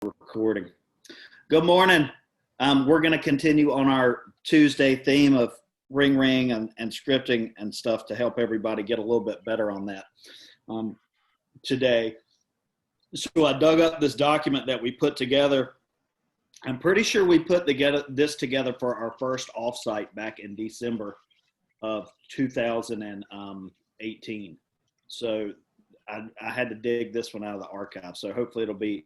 Recording. Good morning. We're going to continue on our Tuesday theme of ring and scripting and stuff to help everybody get a little bit better on that today. So I dug up this document that we put together. I'm pretty sure we put this together for our first offsite back in December of 2018. So I had to dig this one out of the archive. So hopefully it'll be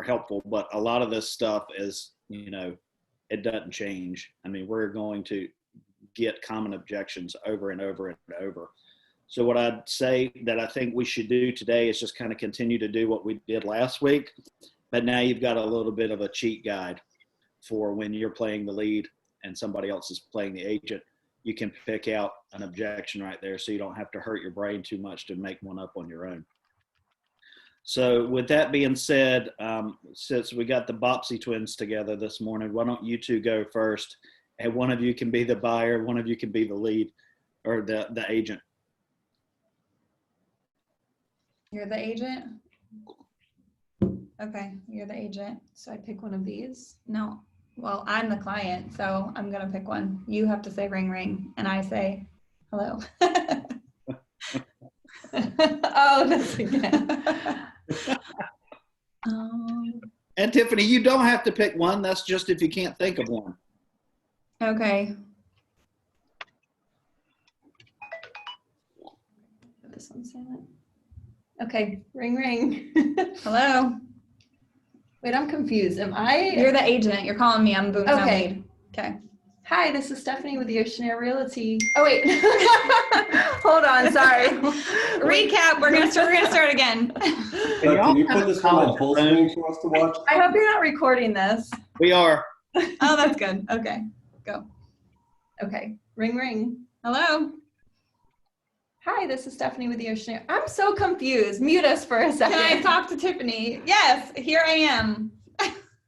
helpful. But a lot of this stuff is, it doesn't change. I mean, we're going to get common objections over and over and over. So what I'd say that I think we should do today is just kind of continue to do what we did last week. But now you've got a little bit of a cheat guide for when you're playing the lead and somebody else is playing the agent. You can pick out an objection right there so you don't have to hurt your brain too much to make one up on your own. So with that being said, since we got the Bopsy twins together this morning, why don't you two go first? And one of you can be the buyer, one of you can be the lead or the agent. You're the agent? Okay, you're the agent. So I pick one of these? No. Well, I'm the client, so I'm going to pick one. You have to say ring, ring, and I say hello. Oh, this again. And Tiffany, you don't have to pick one. That's just if you can't think of one. Okay. This one's silent. Okay, ring, ring. Hello. Wait, I'm confused. Am I? You're the agent. You're calling me. I'm Boone. Okay. Okay. Hi, this is Stephanie with the Oceanair Realty. Oh wait. Hold on, sorry. Recap. We're gonna start again. Can you put this one on full screen for us to watch? I hope you're not recording this. We are. Oh, that's good. Okay, go. Okay, ring, ring. Hello. Hi, this is Stephanie with the Oceanair. I'm so confused. Mute us for a second. Can I talk to Tiffany? Yes, here I am.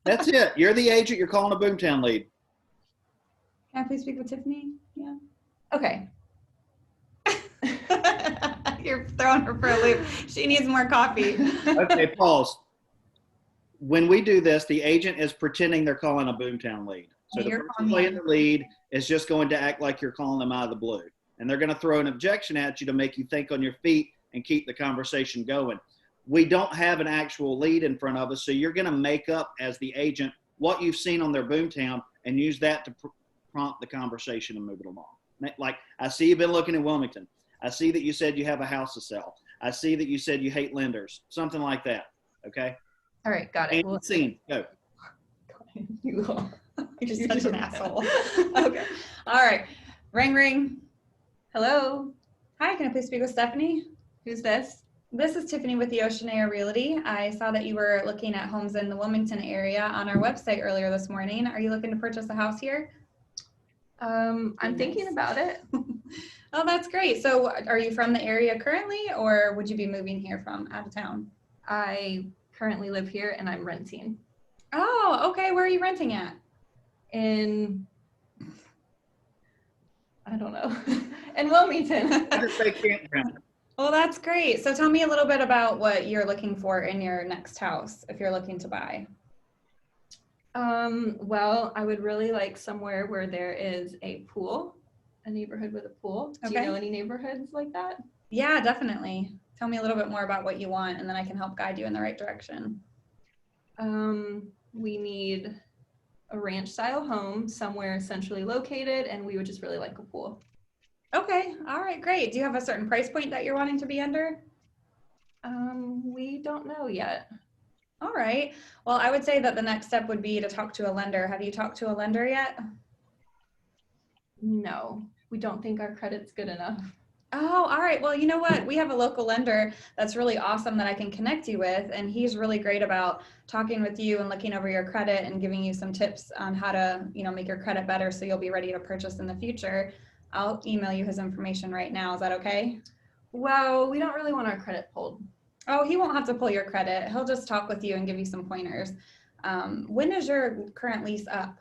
That's it. You're the agent. You're calling a Boomtown lead. Can I please speak with Tiffany? Yeah. Okay. You're throwing her for a loop. She needs more coffee. Okay, pause. When we do this, the agent is pretending they're calling a Boomtown lead. So the person playing the lead is just going to act like you're calling them out of the blue. And they're going to throw an objection at you to make you think on your feet and keep the conversation going. We don't have an actual lead in front of us, so you're going to make up as the agent what you've seen on their Boomtown and use that to prompt the conversation and move it along. Like, I see you've been looking in Wilmington. I see that you said you have a house to sell. I see that you said you hate lenders. Something like that. Okay? All right, got it. And scene. Go. You're such an asshole. Okay. All right. Ring, ring. Hello. Hi, can I please speak with Stephanie? Who's this? This is Tiffany with the Oceanair Realty. I saw that you were looking at homes in the Wilmington area on our website earlier this morning. Are you looking to purchase a house here? I'm thinking about it. Oh, that's great. So are you from the area currently, or would you be moving here from out of town? I currently live here and I'm renting. Oh, okay. Where are you renting at? In, I don't know, in Wilmington. Well, that's great. So tell me a little bit about what you're looking for in your next house if you're looking to buy. Well, I would really like somewhere where there is a pool, a neighborhood with a pool. Do you know any neighborhoods like that? Yeah, definitely. Tell me a little bit more about what you want, and then I can help guide you in the right direction. We need a ranch style home somewhere centrally located, and we would just really like a pool. Okay. All right, great. Do you have a certain price point that you're wanting to be under? We don't know yet. All right. Well, I would say that the next step would be to talk to a lender. Have you talked to a lender yet? No, we don't think our credit's good enough. Oh, all right. Well, you know what? We have a local lender that's really awesome that I can connect you with, and he's really great about talking with you and looking over your credit and giving you some tips on how to, make your credit better so you'll be ready to purchase in the future. I'll email you his information right now. Is that okay? Well, we don't really want our credit pulled. Oh, he won't have to pull your credit. He'll just talk with you and give you some pointers. When is your current lease up?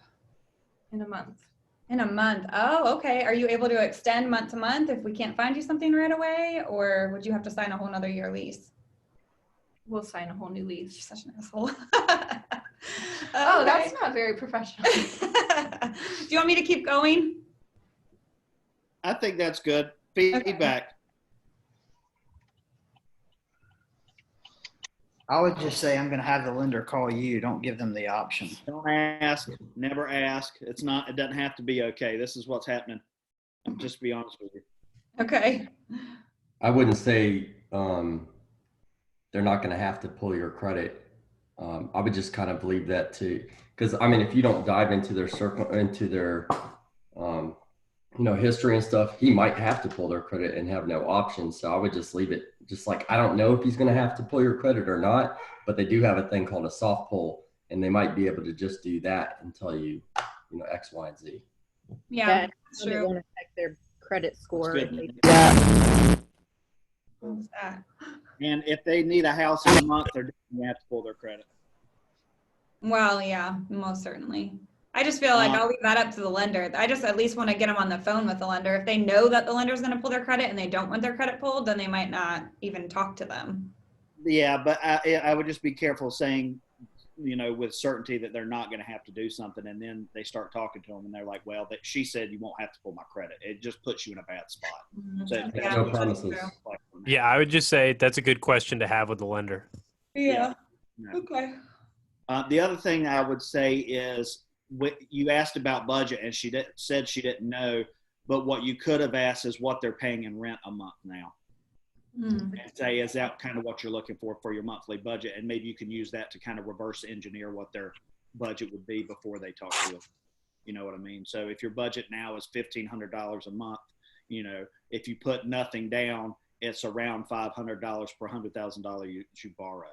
In a month. In a month. Oh, okay. Are you able to extend month to month if we can't find you something right away, or would you have to sign a whole nother year lease? We'll sign a whole new lease. You're such an asshole. Oh, Okay. that's not very professional. Do you want me to keep going? I think that's good. Feedback. I would just say I'm going to have the lender call you. Don't give them the option. Don't ask. Never ask. It doesn't have to be okay. This is what's happening. Just be honest with you. Okay. I wouldn't say they're not going to have to pull your credit. I would just kind of believe that too, because I mean, if you don't dive into their history and stuff, he might have to pull their credit and have no option. So I would just leave it. Just like, I don't know if he's going to have to pull your credit or not, but they do have a thing called a soft pull, and they might be able to just do that and tell you, X, Y, and Z. Yeah, that's It true. won't affect their credit score. That's if good. they- What's that? And if they need a house in a month, they're going to have to pull their credit. Well, yeah, most certainly. I just feel like I'll leave that up to the lender. I just at least want to get them on the phone with the lender. If they know that the lender is going to pull their credit and they don't want their credit pulled, then they might not even talk to them. Yeah, but I would just be careful saying, with certainty that they're not going to have to do something, and then they start talking to them, and they're like, "Well, she said you won't have to pull my credit." It just puts you in a bad spot. So Yeah, No that's promises. true. Yeah, I would just say that's a good question to have with the lender. Yeah. No. Okay. The other thing I would say is, you asked about budget, and she said she didn't know, but what you could have asked is what they're paying in rent a month now. And say, is that kind of what you're looking for your monthly budget? And maybe you can use that to kind of reverse engineer what their budget would be before they talk to you. You know what I mean? So if your budget now is $1,500 a month, if you put nothing down, it's around $500 per $100,000 you borrow.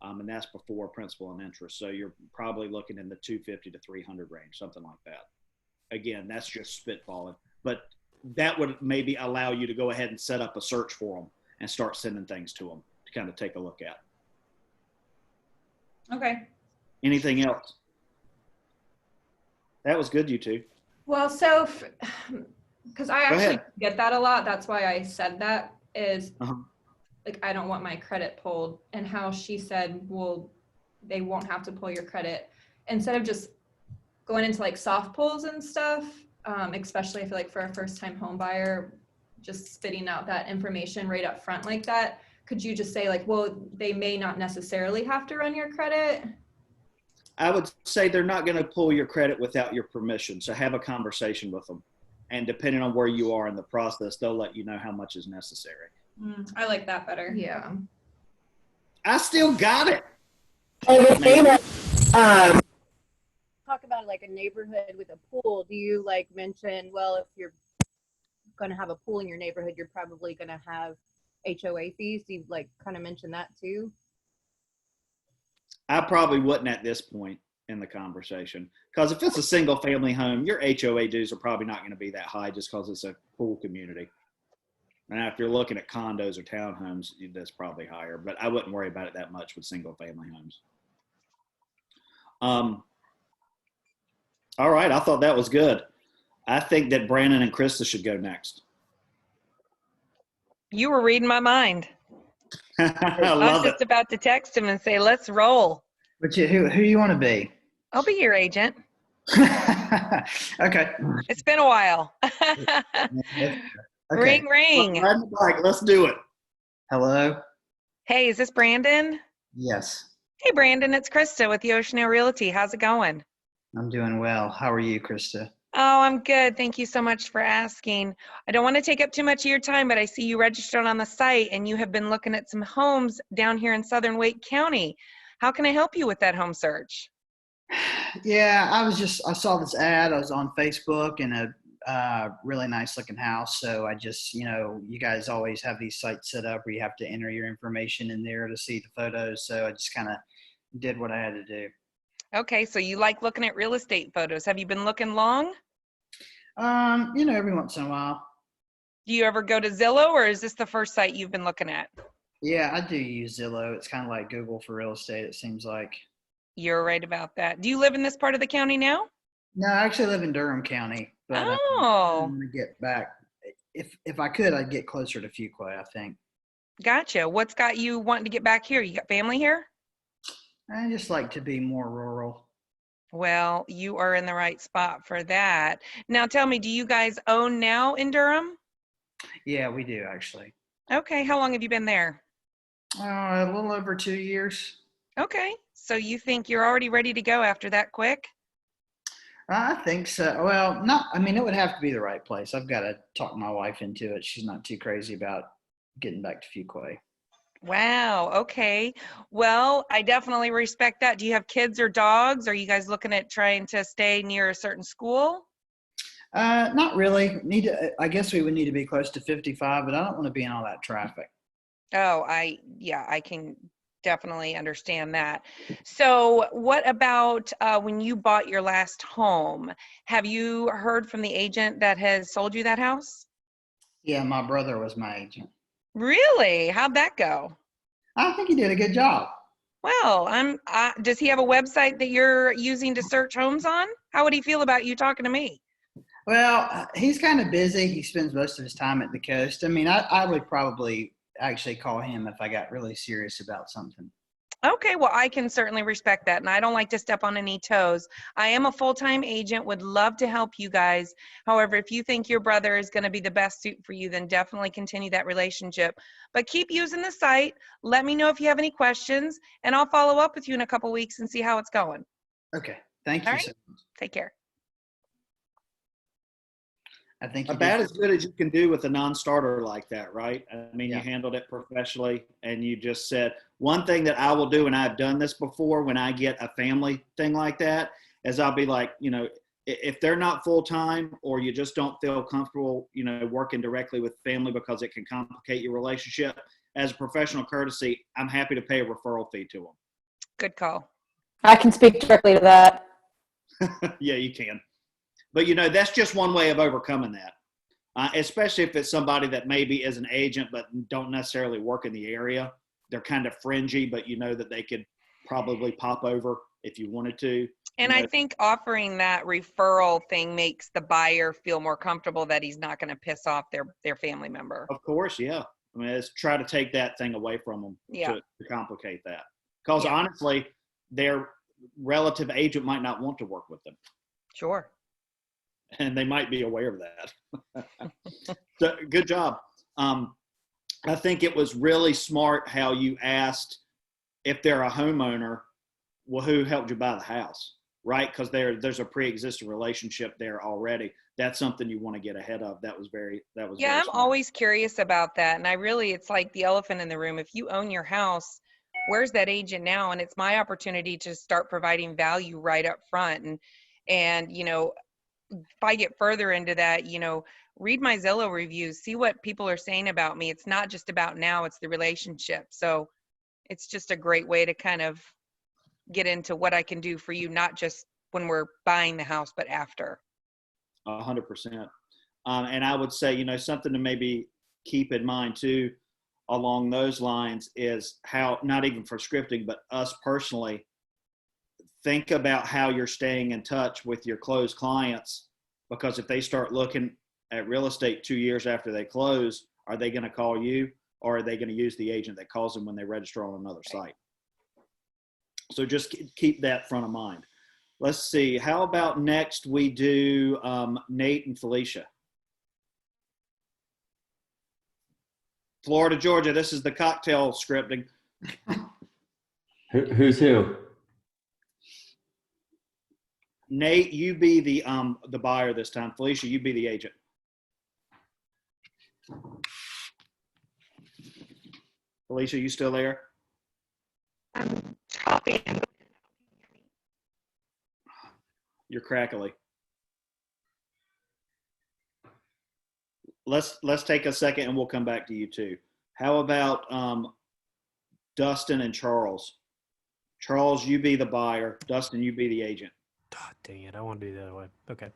And that's before principal and interest. So you're probably looking in the 250 to 300 range, something like that. Again, that's just spitballing, but that would maybe allow you to go ahead and set up a search for them and start sending things to them to kind of take a look at. Okay. Anything else? That was good, you two. Well, so, because I Go actually ahead. get that a lot. That's why I said that is Uh-huh. like, I don't want my credit pulled, and how she said, well, they won't have to pull your credit. Instead of just going into like soft pulls and stuff, especially I feel like for a first time home buyer, just spitting out that information right up front like that. Could you just say like, well, they may not necessarily have to run your credit? I would say they're not going to pull your credit without your permission. So have a conversation with them. And depending on where you are in the process, they'll let you know how much is necessary. I like that better. Yeah. I still got it. Talk about like a neighborhood with a pool. Do you like mention, well, if you're going to have a pool in your neighborhood, you're probably going to have HOA fees? Do you like kind of mention that too? I probably wouldn't at this point in the conversation, because if it's a single family home, your HOA dues are probably not going to be that high just because it's a pool community. And if you're looking at condos or townhomes, that's probably higher, but I wouldn't worry about it that much with single family homes. All right. I thought that was good. I think that Brandon and Krista should go next. You were reading my mind. I I was love it. just about to text him and say, let's roll. But who you want to be? I'll be your agent. Okay. It's been a while. Okay. Ring, ring. Ride the bike. Let's do it. Hello? Hey, is this Brandon? Yes. Hey, Brandon, it's Krista with the Ocean Air Realty. How's it going? I'm doing well. How are you, Krista? Oh, I'm good. Thank you so much for asking. I don't want to take up too much of your time, but I see you registered on the site and you have been looking at some homes down here in Southern Wake County. How can I help you with that home search? Yeah, I saw this ad. I was on Facebook in a really nice looking house. So I just, you guys always have these sites set up where you have to enter your information in there to see the photos. So I just kind of did what I had to do. Okay, so you like looking at real estate photos. Have you been looking long? Every once in a while. Do you ever go to Zillow, or is this the first site you've been looking at? Yeah, I do use Zillow. It's kind of like Google for real estate, it seems like. You're right about that. Do you live in this part of the county now? No, I actually live in Durham County. But I'm Oh, going to get back. If I could, I'd get closer to Fuquay, I think. Gotcha. What's got you wanting to get back here? You got family here? I just like to be more rural. Well, you are in the right spot for that. Now tell me, do you guys own now in Durham? Yeah, we do actually. Okay, how long have you been there? A little over 2 years. Okay, so you think you're already ready to go after that quick? I think so. Well, not. I mean, it would have to be the right place. I've got to talk my wife into it. She's not too crazy about getting back to Fuquay. Wow, okay. Well, I definitely respect that. Do you have kids or dogs? Are you guys looking at trying to stay near a certain school? Not really. I guess we would need to be close to 55, but I don't want to be in all that traffic. Oh, yeah, I can definitely understand that. So what about when you bought your last home? Have you heard from the agent that has sold you that house? Yeah, my brother was my agent. Really? How'd that go? I think he did a good job. Well, does he have a website that you're using to search homes on? How would he feel about you talking to me? Well, he's kind of busy. He spends most of his time at the coast. I mean, I would probably actually call him if I got really serious about something. Okay, well, I can certainly respect that, and I don't like to step on any toes. I am a full-time agent, would love to help you guys. However, if you think your brother is going to be the best suit for you, then definitely continue that relationship. But keep using the site. Let me know if you have any questions, and I'll follow up with you in a couple weeks and see how it's going. Okay. Thank you All right. so much. Take care. I think you About did. as good as you can do with a non-starter like that, right? I mean, Yeah. you handled it professionally, and you just said one thing that I will do, and I've done this before when I get a family thing like that, is I'll be like, if they're not full-time or you just don't feel comfortable, working directly with family because it can complicate your relationship, as a professional courtesy, I'm happy to pay a referral fee to Good call. I can speak directly to that. them. Yeah, you can. But, that's just one way of overcoming that, especially if it's somebody that maybe is an agent but don't necessarily work in the area. They're kind of fringy, but you know that they could probably pop over if you wanted to. And I think offering that referral thing makes the buyer feel more comfortable that he's not going to piss off their family member. Of course, yeah. I mean, it's try to take that thing away from them to complicate that. Because honestly, their relative agent might not want to work with them. Sure. And they might be aware of that. So good job. I think it was really smart how you asked if they're a homeowner, well, who helped you buy the house, right? Because there's a pre-existing relationship there already. That's something you want to get ahead of. That was very I'm smart. always curious about that. And it's like the elephant in the room. If you own your house, where's that agent now? And it's my opportunity to start providing value right up front. And if I get further into that, read my Zillow reviews, see what people are saying about me. It's not just about now, it's the relationship. So it's just a great way to kind of get into what I can do for you, not just when we're buying the house, but after. 100%. And I would say, something to maybe keep in mind too, along those lines is how, not even for scripting, but us personally, think about how you're staying in touch with your closed clients, because if they start looking at real estate 2 years after they close, are they going to call you, or are they going to use the agent that calls them when they register on another site? So just keep that front of mind. Let's see. How about next we do Nate and Felicia? Florida, Georgia. This is the cocktail scripting. Who's who? Nate, you be the buyer this time. Felicia, you be the agent. Felicia, you still there? I'm choppy. You're crackly. Let's take a second and we'll come back to you too. How about Dustin and Charles? Charles, you be the buyer. Dustin, you be the agent. Oh, dang it. I want to do the other way. Okay.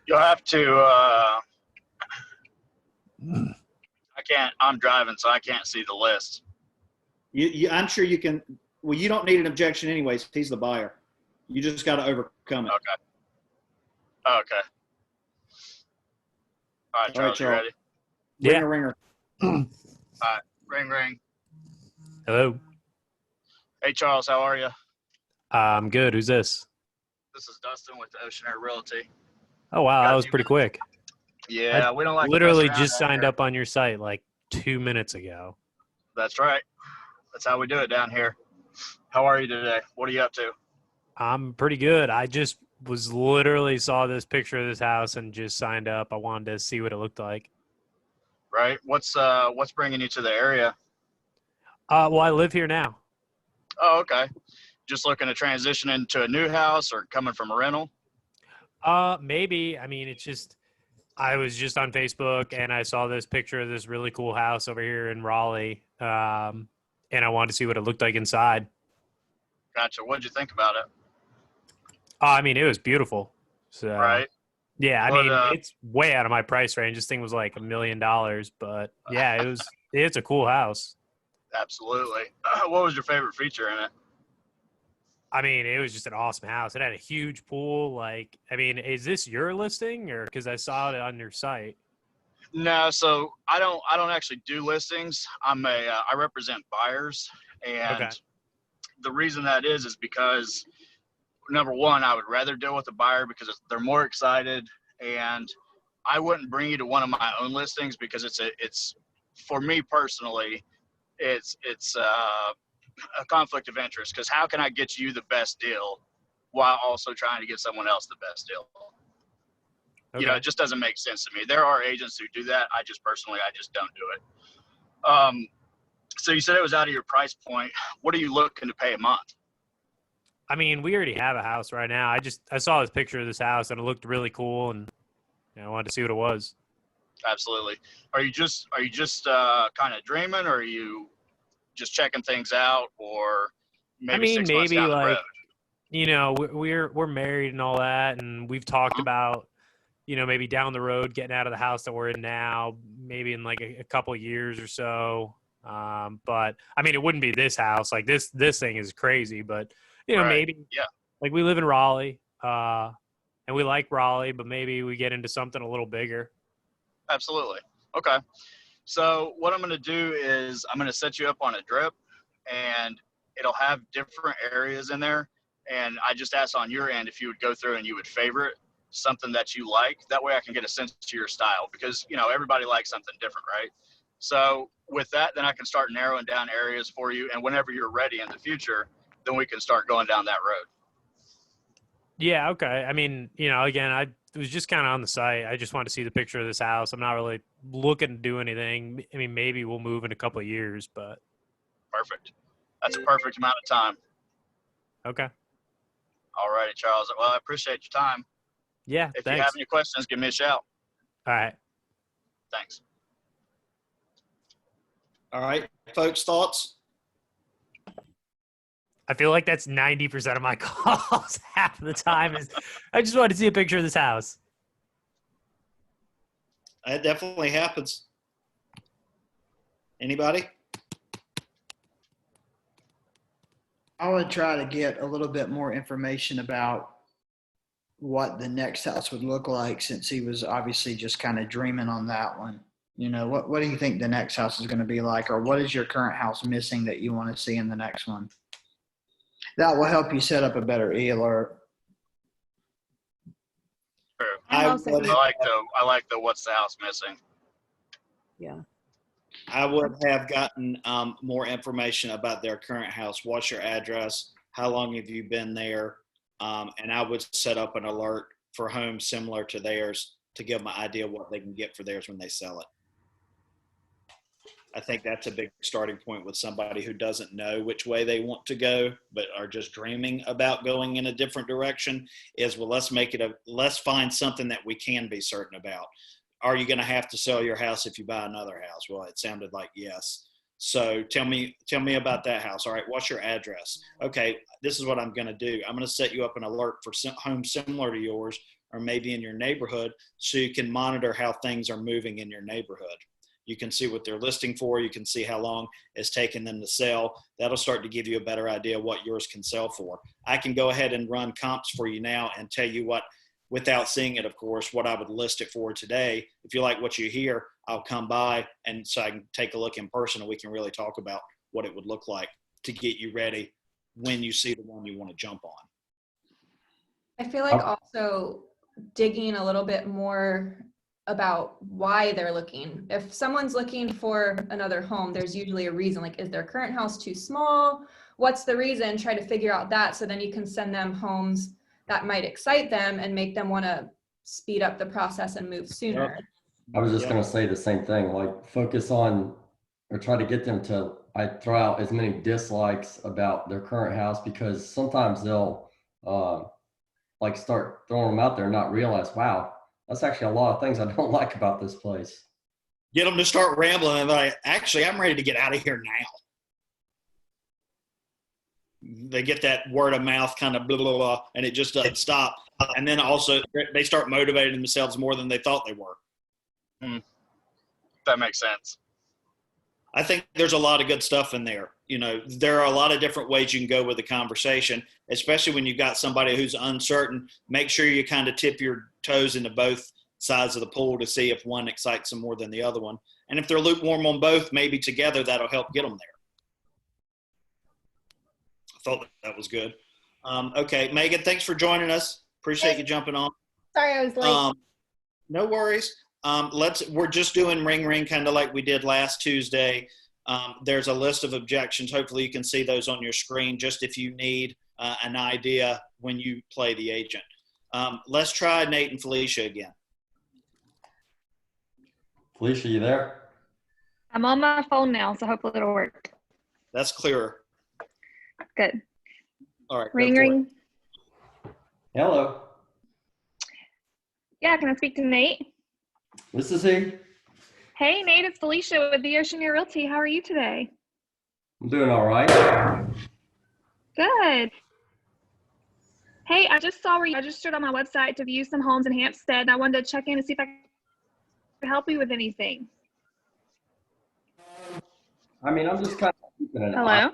You'll have to, I'm driving, so I can't see the list. I'm sure you can. Well, you don't need an objection anyways. He's the buyer. You just got to overcome it. Okay. All right, Charles, you ready? Yeah. Ringer. Ring, ring. Hello. Hey, Charles, how are you? I'm good. Who's this? This is Dustin with Ocean Air Realty. Oh, wow. Got That a was few pretty minutes? quick. Yeah, I we don't like to mess literally around just down signed here. up on your site like 2 minutes ago. That's right. That's how we do it down here. How are you today? What are you up to? I'm pretty good. I just was literally saw this picture of this house and just signed up. I wanted to see what it looked like. Right. What's bringing you to the area? Well, I live here now. Oh, okay. Just looking to transition into a new house or coming from a rental? Maybe. I mean, it's just I was just on Facebook and I saw this picture of this really cool house over here in Raleigh, and I wanted to see what it looked like inside. Gotcha. What'd you think about it? I mean, it was beautiful. So, Right. yeah, I What, mean, it's way out of my price range. This thing was like $1 million, but yeah, it's a cool house. Absolutely. What was your favorite feature in it? I mean, it was just an awesome house. It had a huge pool. Like, I mean, is this your listing or because I saw it on your site? No, so I don't actually do listings. I represent buyers, and Okay. the reason that is because number one, I would rather deal with a buyer because they're more excited, and I wouldn't bring you to one of my own listings because it's for me personally, it's a conflict of interest because how can I get you the best deal while also trying to get someone else the best deal? Okay. You know, it just doesn't make sense to me. There are agents who do that. I just don't do it. So you said it was out of your price point. What are you looking to pay a month? I mean, we already have a house right now. I saw this picture of this house and it looked really cool, and I wanted to see what it was. Absolutely. Are you just kind of dreaming, or are you just checking things out, or maybe I mean, 6 months maybe down the like, road? we're married and all that, and we've talked about, maybe down the road getting out of the house that we're in now, maybe in like a couple of years or so. But I mean, it wouldn't be this house. Like this thing is crazy, but Right. maybe Yeah. like we live in Raleigh, and we like Raleigh, but maybe we get into something a little bigger. Absolutely. Okay. So what I'm going to do is I'm going to set you up on a drip, and it'll have different areas in there. And I just asked on your end if you would go through and you would favorite something that you like. That way I can get a sense to your style because, everybody likes something different, right? So with that, then I can start narrowing down areas for you. And whenever you're ready in the future, then we can start going down that road. Yeah. Okay. I mean, again, I was just kind of on the site. I just wanted to see the picture of this house. I'm not really looking to do anything. I mean, maybe we'll move in a couple of years, but. Perfect. That's a perfect amount of time. Okay. All righty, Charles. Well, I appreciate your time. Yeah. If Thanks. you have any questions, give me a shout. All right. Thanks. All right, folks, thoughts? I feel like that's 90% of my calls. Half of the time is I just wanted to see a picture of this house. It definitely happens. Anybody? I would try to get a little bit more information about what the next house would look like since he was obviously just kind of dreaming on that one. What do you think the next house is going to be like, or what is your current house missing that you want to see in the next one? That will help you set up a better e-alert. Sure. And I also, like the what's the house missing. yeah. I would have gotten more information about their current house. What's your address? How long have you been there? And I would set up an alert for homes similar to theirs to give them an idea what they can get for theirs when they sell it. I think that's a big starting point with somebody who doesn't know which way they want to go, but are just dreaming about going in a different direction is, well, let's find something that we can be certain about. Are you going to have to sell your house if you buy another house? Well, it sounded like yes. So tell me about that house. All right, what's your address? Okay, this is what I'm going to do. I'm going to set you up an alert for homes similar to yours or maybe in your neighborhood so you can monitor how things are moving in your neighborhood. You can see what they're listing for. You can see how long it's taken them to sell. That'll start to give you a better idea what yours can sell for. I can go ahead and run comps for you now and tell you what without seeing it, of course, what I would list it for today. If you like what you hear, I'll come by and so I can take a look in person and we can really talk about what it would look like to get you ready when you see the one you want to jump on. I feel like also digging a little bit more about why they're looking. If someone's looking for another home, there's usually a reason, like, is their current house too small? What's the reason? Try to figure out that, so then you can send them homes that might excite them and make them want to speed up the process and move sooner. I was just going to say the same thing, like focus on or try to get them to, I throw out as many dislikes about their current house, because sometimes they'll like start throwing them out there and not realize, wow, that's actually a lot of things I don't like about this place. Get them to start rambling and like, actually, I'm ready to get out of here now. They get that word of mouth kind of blah, blah, blah, and it just doesn't stop. And then also they start motivating themselves more than they thought they were. That makes sense. I think there's a lot of good stuff in there. You know, there are a lot of different ways you can go with the conversation, especially when you've got somebody who's uncertain. Make sure you kind of tip your toes into both sides of the pool to see if one excites them more than the other one. And if they're lukewarm on both, maybe together that'll help get them there. I thought that was good. Okay, Megan, thanks for joining us. Appreciate you jumping on. Sorry, I was late. No worries. We're just doing ring kind of like we did last Tuesday. There's a list of objections. Hopefully you can see those on your screen, just if you need an idea when you play the agent. Let's try Nate and Felicia again. Felicia, you there? I'm on my phone now, so hopefully it'll work. That's clearer. Good. All right. Ring, ring. Hello. Yeah, can I speak to Nate? This is he. Hey, Nate, it's Felicia with the Oceaneer Realty. How are you today? I'm doing all right. Good. Hey, I just saw where you registered on my website to view some homes in Hampstead, and I wanted to check in to see if I could help you with anything. I mean, I'm just kind of keeping an eye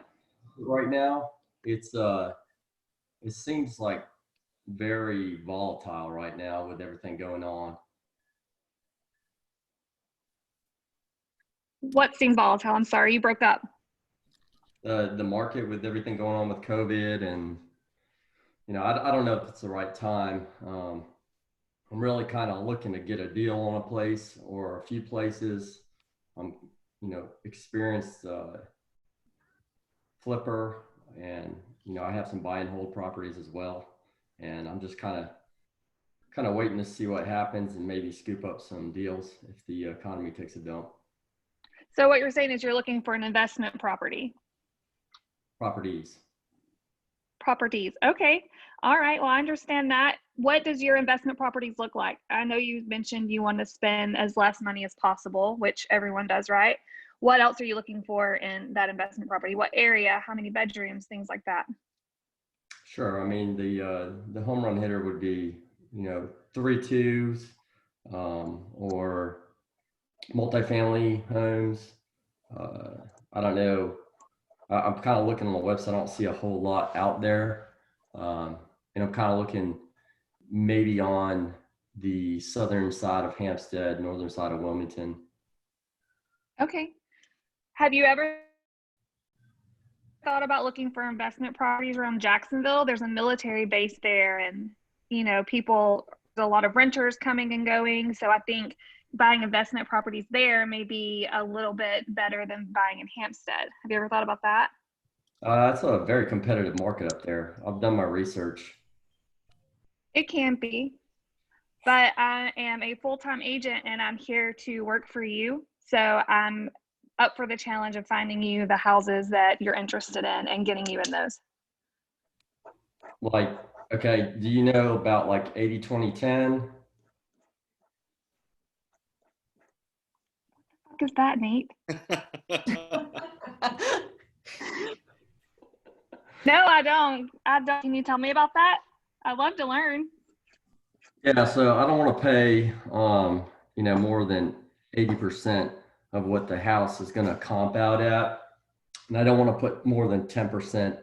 right now. It seems like very volatile right now with everything going on. What seemed volatile? I'm sorry, you broke up. The market with everything going on with COVID, and I don't know if it's the right time. I'm really kind of looking to get a deal on a place or a few places. I'm experienced flipper, and I have some buy and hold properties as well, and I'm just kind of waiting to see what happens and maybe scoop up some deals if the economy takes a dump. So what you're saying is you're looking for an investment property. Properties. Okay. All right. Well, I understand that. What does your investment properties look like? I know you mentioned you want to spend as less money as possible, which everyone does, right? What else are you looking for in that investment property? What area? How many bedrooms? Things like that. Sure. I mean, the home run hitter would be, 3 2s, or multifamily homes. I don't know. I'm kind of looking on the website. I don't see a whole lot out there. And I'm kind of looking maybe on the southern side of Hampstead, northern side of Wilmington. Okay. Have you ever thought about looking for investment properties around Jacksonville? There's a military base there, and there's a lot of renters coming and going. So I think buying investment properties there may be a little bit better than buying in Hampstead. Have you ever thought about that? It's a very competitive market up there. I've done my research. It can be, but I am a full-time agent and I'm here to work for you. So I'm up for the challenge of finding you the houses that you're interested in and getting you in those. Like, okay, do you know about like 80, 20, 10? What is that, Nate? No, I don't. Can you tell me about that? I'd love to learn. Yeah, so I don't want to pay, more than 80% of what the house is going to comp out at. And I don't want to put more than 10%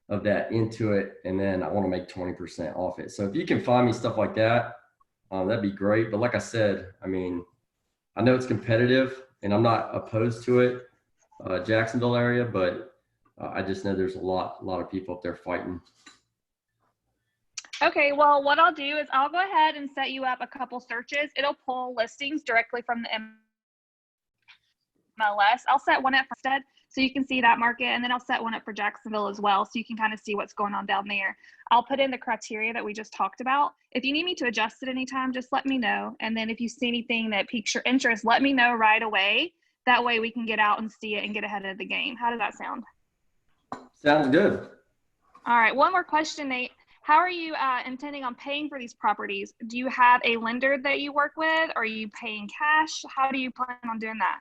of that into it, and then I want to make 20% off it. So if you can find me stuff like that, that'd be great. But like I said, I mean, I know it's competitive, and I'm not opposed to it, Jacksonville area, but I just know there's a lot of people up there fighting. Okay, well, what I'll do is I'll go ahead and set you up a couple searches. It'll pull listings directly from the MLS. I'll set one up for Stead so you can see that market, and then I'll set one up for Jacksonville as well so you can kind of see what's going on down there. I'll put in the criteria that we just talked about. If you need me to adjust it anytime, just let me know. And then if you see anything that piques your interest, let me know right away. That way we can get out and see it and get ahead of the game. How does that sound? Sounds good. All right, one more question, Nate. How are you intending on paying for these properties? Do you have a lender that you work with? Or are you paying cash? How do you plan on doing that?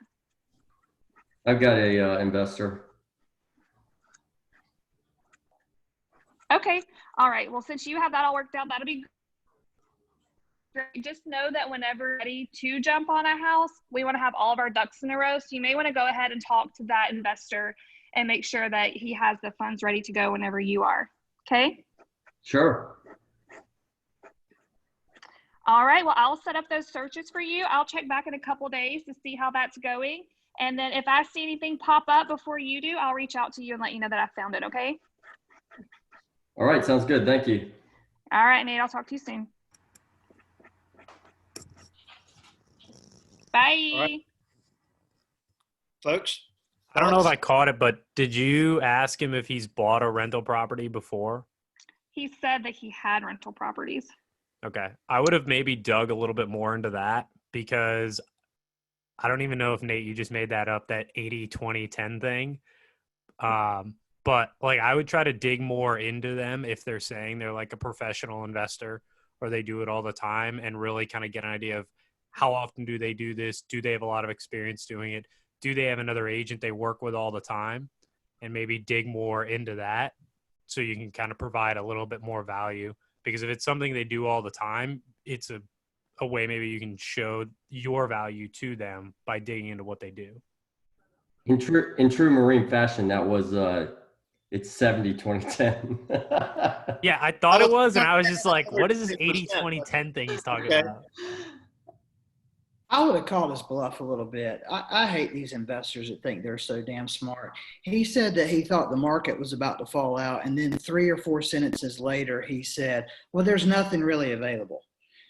I've got a investor. Okay. All right. Well, since you have that all worked out, that'll be great. Just know that whenever you're ready to jump on a house, we want to have all of our ducks in a row. So you may want to go ahead and talk to that investor and make sure that he has the funds ready to go whenever you are. Okay? Sure. All right. Well, I'll set up those searches for you. I'll check back in a couple days to see how that's going. And then if I see anything pop up before you do, I'll reach out to you and let you know that I found it, okay? All right, sounds good. Thank you. All right, Nate, I'll talk to you soon. Bye. All right. Folks, I don't know if I caught it, but did you ask him if he's bought a rental property before? He said that he had rental properties. Okay. I would have maybe dug a little bit more into that, because I don't even know if, Nate, you just made that up, that 80-20-10 thing. But like, I would try to dig more into them if they're saying they're like a professional investor or they do it all the time, and really kind of get an idea of how often do they do this? Do they have a lot of experience doing it? Do they have another agent they work with all the time? And maybe dig more into that so you can kind of provide a little bit more value. Because if it's something they do all the time, it's a way maybe you can show your value to them by digging into what they do. In true Marine fashion, that was it's 70-20-10. Yeah, I thought it was, and I was just like, what is this 80-20-10 thing he's talking about? I would have called his bluff a little bit. I hate these investors that think they're so damn smart. He said that he thought the market was about to fall out, and then 3 or 4 sentences later, he said, well, there's nothing really available.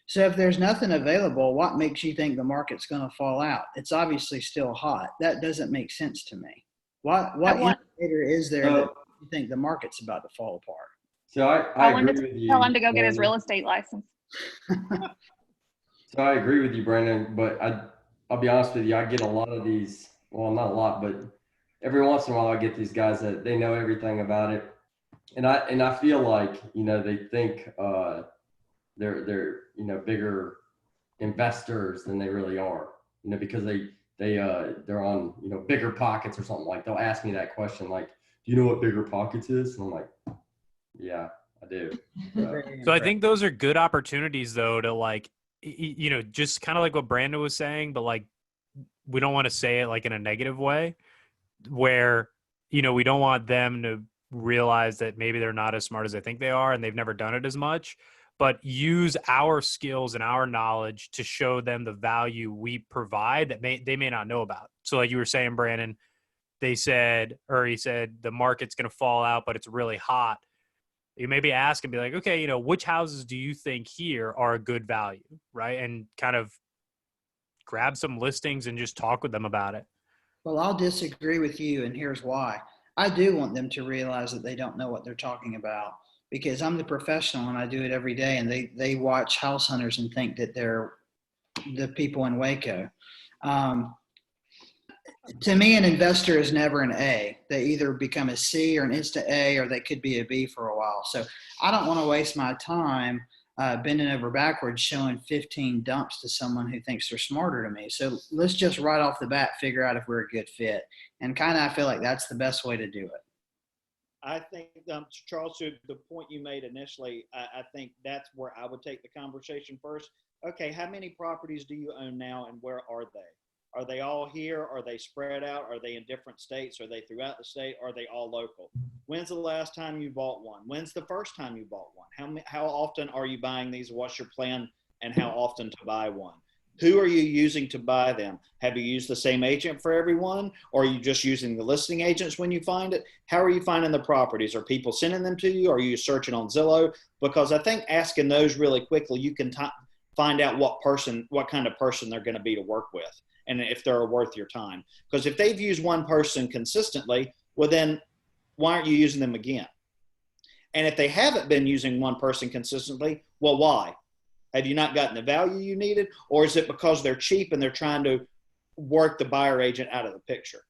So if there's nothing available, what makes you think the market's going to fall out? It's obviously still hot. That doesn't make sense to me. What indicator is there that you think the market's about to fall apart? So I agree with you. Tell him to go get his real estate license. So I agree with you, Brandon, but I'll be honest with you, I get a lot of these, well, not a lot, but every once in a while I get these guys that they know everything about it. And I feel like, they think they're bigger investors than they really are, because they're on, bigger pockets or something. Like, they'll ask me that question, like, do you know what bigger pockets is? And I'm like, yeah, I do. So I think those are good opportunities, though, to like, just kind of like what Brandon was saying, but like, we don't want to say it like in a negative way where, we don't want them to realize that maybe they're not as smart as they think they are and they've never done it as much, but use our skills and our knowledge to show them the value we provide that they may not know about. So like you were saying, Brandon, he said the market's going to fall out, but it's really hot. You maybe ask and be like, okay, which houses do you think here are a good value, right? And kind of grab some listings and just talk with them about it. Well, I'll disagree with you, and here's why. I do want them to realize that they don't know what they're talking about, because I'm the professional and I do it every day, and they watch house hunters and think that they're the people in Waco. To me, an investor is never an A. They either become a C or an instant A, or they could be a B for a while. So I don't want to waste my time bending over backwards showing 15 dumps to someone who thinks they're smarter than me. So let's just right off the bat figure out if we're a good fit. And kind of I feel like that's the best way to do it. I think, Charles, to the point you made initially, I think that's where I would take the conversation first. Okay, how many properties do you own now, and where are they? Are they all here? Are they spread out? Are they in different states? Are they throughout the state? Are they all local? When's the last time you bought one? When's the first time you bought one? How often are you buying these? What's your plan and how often to buy one? Who are you using to buy them? Have you used the same agent for everyone? Or are you just using the listing agents when you find it? How are you finding the properties? Are people sending them to you? Are you searching on Zillow? Because I think asking those really quickly, you can find out what kind of person they're going to be to work with and if they're worth your time. Because if they've used one person consistently, well then why aren't you using them again? And if they haven't been using one person consistently, well, why? Have you not gotten the value you needed? Or is it because they're cheap and they're trying to work the buyer agent out of the picture?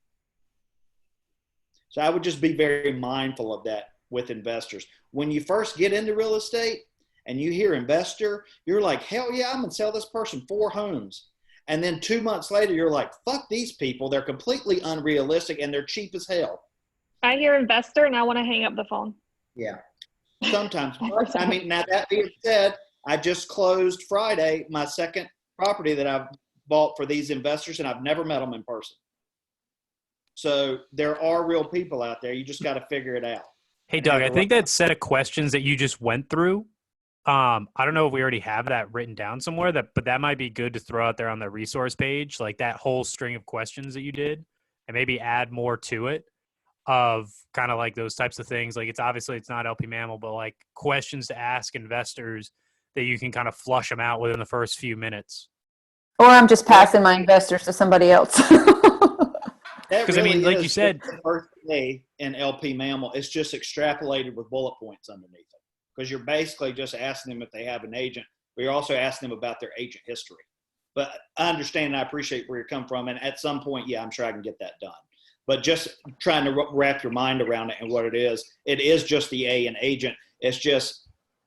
So I would just be very mindful of that with investors. When you first get into real estate and you hear investor, you're like, hell yeah, I'm gonna sell this person 4 homes. And then 2 months later, you're like, fuck these people. They're completely unrealistic and they're cheap as hell. I hear investor and I want to hang up the phone. Yeah, sometimes. I mean, now that being said, I just closed Friday my second property that I've bought for these investors, and I've never met them in person. So there are real people out there. You just got to figure it out. Hey, Doug, I think that set of questions that you just went through, I don't know if we already have that written down somewhere, but that might be good to throw out there on the resource page, like that whole string of questions that you did, and maybe add more to it of kind of like those types of things. Like it's not LP Mammal, but like questions to ask investors that you can kind of flush them out within the first few minutes. Or I'm just passing my investors to somebody else. Because I mean, like you said, the first day in LP Mammal, it's just extrapolated with bullet points underneath it. Because you're basically just asking them if they have an agent, but you're also asking them about their agent history. But I understand and I appreciate where you're coming from. And at some point, yeah, I'm sure I can get that done. But just trying to wrap your mind around it and what it is just the A and agent. It's just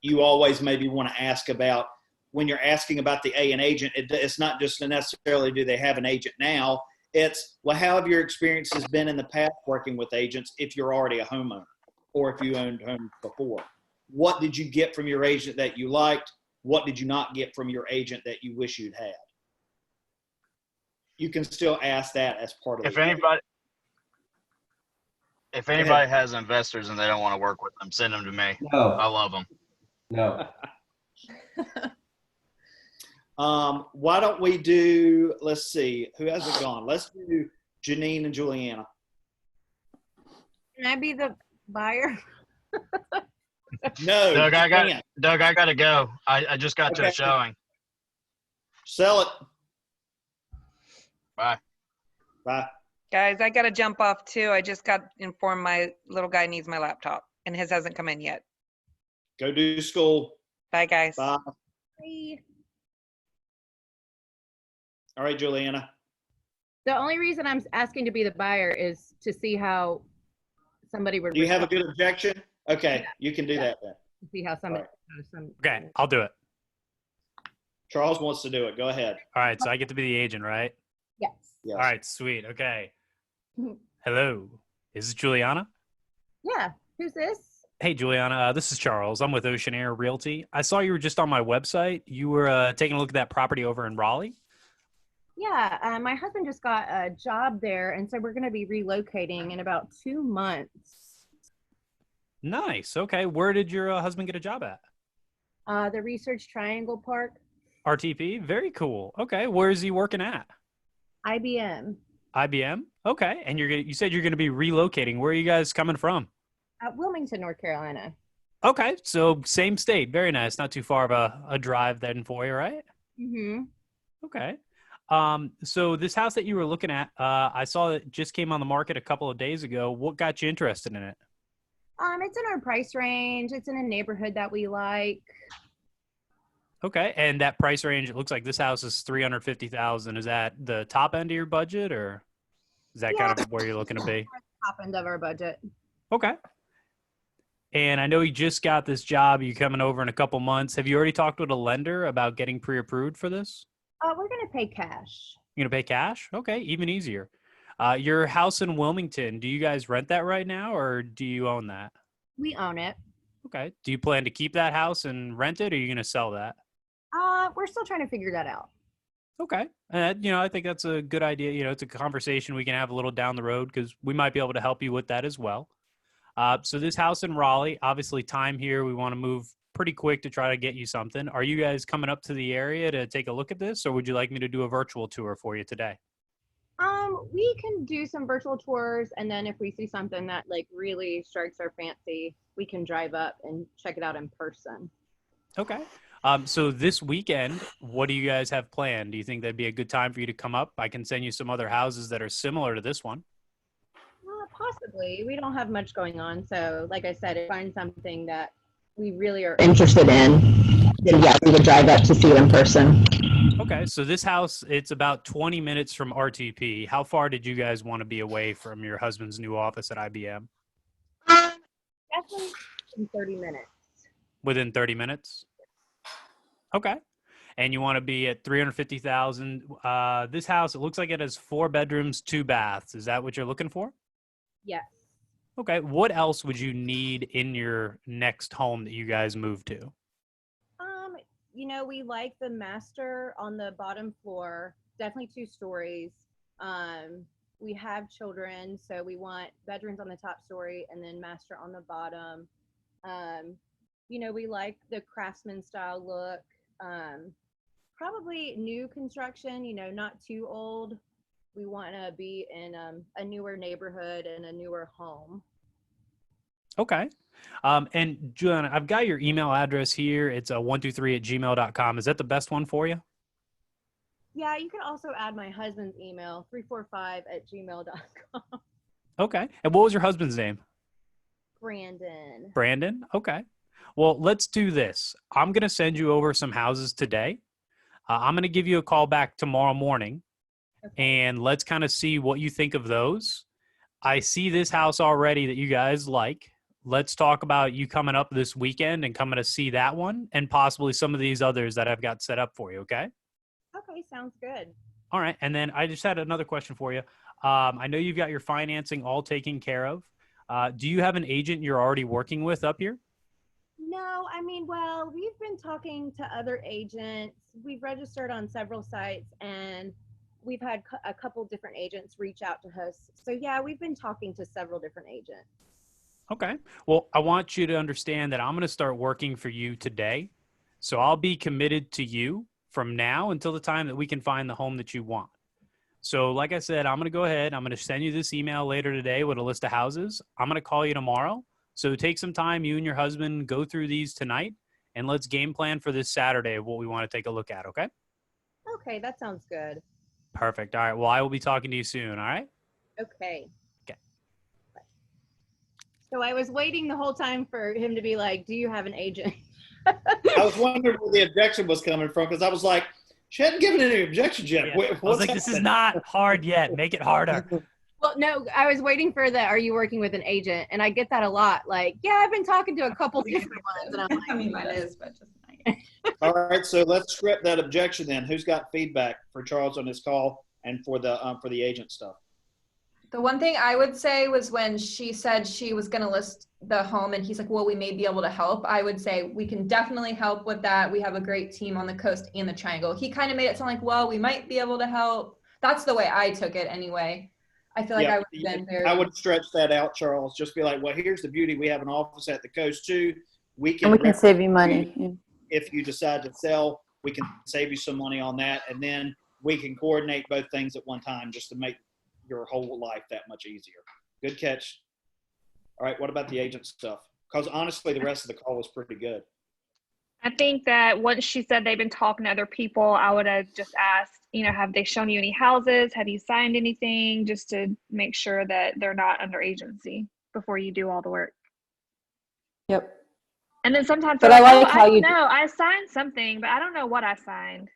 you always maybe want to ask about, when you're asking about the A and agent, it's not just necessarily do they have an agent now. It's, well, how have your experiences been in the past working with agents if you're already a homeowner or if you owned homes before? What did you get from your agent that you liked? What did you not get from your agent that you wish you'd had? You can still ask that as part of If anybody has investors and they don't want to work with them, send them to me. No. I love them. No. Why don't we do, let's see, who has it gone? Let's do Janine and Juliana. Can I be the buyer? No. Doug, I got to go. I just got to a showing. Sell it. Bye. Bye. Guys, I got to jump off too. I just got informed my little guy needs my laptop and his hasn't come in yet. Go do school. Bye, guys. Bye. Bye. All right, Juliana. The only reason I'm asking to be the buyer is to see how somebody would. Do you have a good objection? Okay, you can do that then. To see how somebody. okay, I'll do it. Charles wants to do it. Go ahead. All right, so I get to be the agent, right? Yes. Yes. All right, sweet. Okay. Hello. Is this Juliana? Yeah. Who's this? Hey, Juliana. This is Charles. I'm with Ocean Air Realty. I saw you were just on my website. You were taking a look at that property over in Raleigh. Yeah, my husband just got a job there, and so we're going to be relocating in about 2 months. Nice. Okay. Where did your husband get a job at? The Research Triangle Park. RTP. Very cool. Okay. Where is he working at? IBM. IBM. Okay. And you said you're going to be relocating. Where are you guys coming from? Wilmington, North Carolina. Okay. So same state. Very nice. Not too far of a drive then for you, right? Mm-hmm. Okay. So this house that you were looking at, I saw it just came on the market a couple of days ago. What got you interested in it? It's in our price range. It's in a neighborhood that we like. Okay. And that price range, it looks like this house is $350,000. Is that the top end of your budget, or is that kind of where you're looking to be? Top end of our budget. Okay. And I know you just got this job. You're coming over in a couple months. Have you already talked with a lender about getting pre-approved for this? We're going to pay cash. You're going to pay cash? Okay. Even easier. Your house in Wilmington, do you guys rent that right now, or do you own that? We own it. Okay. Do you plan to keep that house and rent it, or are you going to sell that? We're still trying to figure that out. Okay. I think that's a good idea. It's a conversation we can have a little down the road because we might be able to help you with that as well. So this house in Raleigh, obviously time here, we want to move pretty quick to try to get you something. Are you guys coming up to the area to take a look at this, or would you like me to do a virtual tour for you today? We can do some virtual tours, and then if we see something that like really strikes our fancy, we can drive up and check it out in person. Okay. So this weekend, what do you guys have planned? Do you think that'd be a good time for you to come up? I can send you some other houses that are similar to this one. Possibly. We don't have much going on, so like I said, if we find something that we really are interested in, then yeah, we would drive up to see it in person. Okay, so this house, it's about 20 minutes from RTP. How far did you guys want to be away from your husband's new office at IBM? Definitely in 30 minutes. Within 30 minutes? Okay. And you want to be at 350,000. This house, it looks like it has 4 bedrooms, 2 baths. Is that what you're looking for? Yes. Okay. What else would you need in your next home that you guys move to? We like the master on the bottom floor, definitely 2 stories. We have children, so we want bedrooms on the top story and then master on the bottom. We like the craftsman style look. Probably new construction, not too old. We want to be in a newer neighborhood and a newer home. Okay. And Juliana, I've got your email address here. It's 123@gmail.com. Is that the best one for you? Yeah, you can also add my husband's email, 345@gmail.com. Okay. And what was your husband's name? Brandon. Brandon? Okay. Well, let's do this. I'm going to send you over some houses today. I'm going to give you a call back tomorrow morning, and let's kind of see what you think of those. I see this house already that you guys like. Let's talk about you coming up this weekend and coming to see that one and possibly some of these others that I've got set up for you, okay? Okay, sounds good. All right. And then I just had another question for you. I know you've got your financing all taken care of. Do you have an agent you're already working with up here? No, we've been talking to other agents. We've registered on several sites, and we've had a couple different agents reach out to us. So yeah, we've been talking to several different agents. Okay. Well, I want you to understand that I'm going to start working for you today. So I'll be committed to you from now until the time that we can find the home that you want. So like I said, I'm going to go ahead. I'm going to send you this email later today with a list of houses. I'm going to call you tomorrow. So take some time, you and your husband, go through these tonight, and let's game plan for this Saturday of what we want to take a look at, okay? Okay, that sounds good. Perfect. All right. Well, I will be talking to you soon, all right? Okay. Okay. So I was waiting the whole time for him to be like, do you have an agent? I was wondering where the objection was coming from because I was like, she hadn't given any objections yet. Yeah. I was like, this is not hard yet. Make it harder. Well, no, I was waiting for the, are you working with an agent? And I get that a lot. Like, yeah, I've been talking to a couple different ones. And I'm like, mine is, but just All right, so let's script that objection then. Who's got feedback for Charles on his call and for the agent stuff? The one thing I would say was when she said she was going to list the home and he's like, well, we may be able to help. I would say we can definitely help with that. We have a great team on the coast and the triangle. He kind of made it sound like, well, we might be able to help. That's the way I took it anyway. I feel like I would have been very. I would stretch that out, Charles. Just be like, well, here's the beauty. We have an office at the coast too. And we can save you money. Yeah. If you decide to sell, we can save you some money on that. And then we can coordinate both things at one time just to make your whole life that much easier. Good catch. All right. What about the agent stuff? Because honestly, the rest of the call was pretty good. I think that once she said they've been talking to other people, I would have just asked, have they shown you any houses? Have you signed anything? Just to make sure that they're not under agency before you do all the work. Yep. And then sometimes But I signed something, but I don't know what I signed.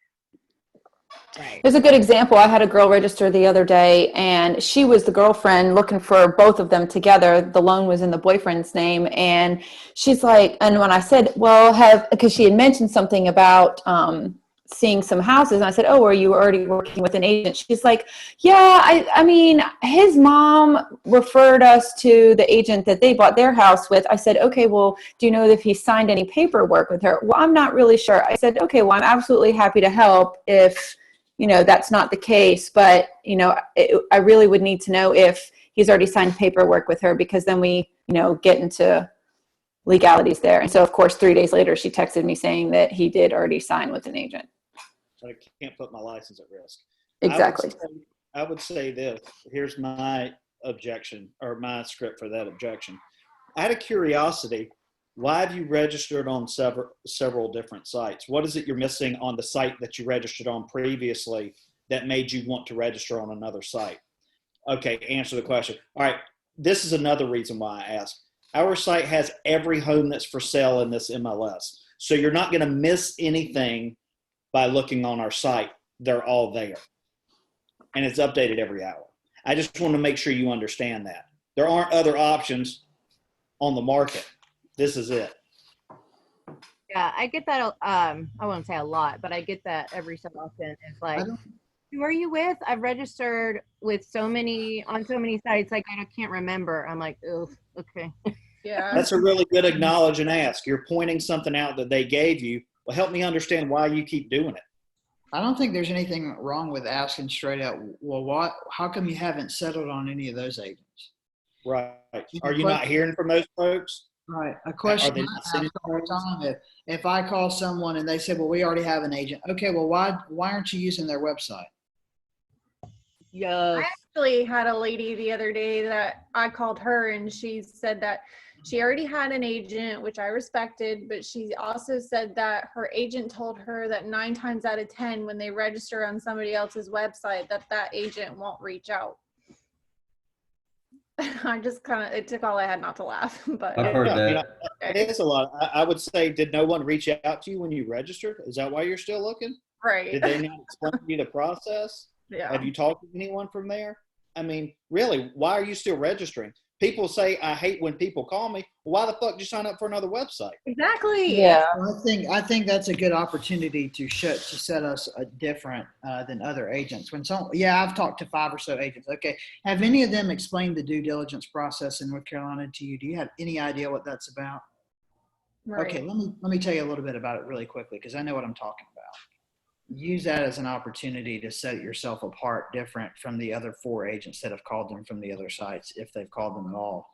right. There's a good example. I had a girl register the other day, and she was the girlfriend looking for both of them together. The loan was in the boyfriend's name, and she's like, and when I said, well, because she had mentioned something about seeing some houses, and I said, oh, are you already working with an agent? She's like, yeah, I mean, his mom referred us to the agent that they bought their house with. I said, okay, well, do you know if he signed any paperwork with her? Well, I'm not really sure. I said, okay, well, I'm absolutely happy to help if that's not the case, but I really would need to know if he's already signed paperwork with her, because then we get into legalities there. And so, of course, 3 days later, she texted me saying that he did already sign with an agent. But I can't put my license at risk. Exactly. I would say this. Here's my objection, or my script for that objection. Out of curiosity, why have you registered on several different sites? What is it you're missing on the site that you registered on previously that made you want to register on another site? Okay, answer the question. All right, this is another reason why I asked. Our site has every home that's for sale in this MLS. So you're not going to miss anything by looking on our site. They're all there. And it's updated every hour. I just want to make sure you understand that. There aren't other options on the market. This is it. Yeah, I get that. I won't say a lot, but I get that every so often. It's like, who are you with? I've registered with on so many sites, like I can't remember. I'm like, oh, okay. Yeah. That's a really good acknowledge and ask. You're pointing something out that they gave you. Well, help me understand why you keep doing it. I don't think there's anything wrong with asking straight out, well, how come you haven't settled on any of those agents? Right. Are you not hearing from those folks? Right. A question they I not ask sending all the time, if I call someone and they say, well, we already have an agent. Okay, well, why aren't you using their website? Yes. I actually had a lady the other day that I called her, and she said that she already had an agent, which I respected, but she also said that her agent told her that 9 times out of 10, when they register on somebody else's website, that agent won't reach out. I just it took all I had not to laugh. But I've heard that. You know, it is a lot. I would say, did no one reach out to you when you registered? Is that why you're still looking? Right. Did they not explain to you the process? Yeah. Have you talked to anyone from there? I mean, really, why are you still registering? People say, I hate when people call me. Well, why the fuck did you sign up for another website? Exactly. Yeah. Well, I think that's a good opportunity to set us different than other agents. I've talked to 5 or so agents. Okay, have any of them explained the due diligence process in North Carolina to you? Do you have any idea what that's about? Right. Okay, let me tell you a little bit about it really quickly because I know what I'm talking about. Use that as an opportunity to set yourself apart different from the other 4 agents that have called them from the other sites, if they've called them at all.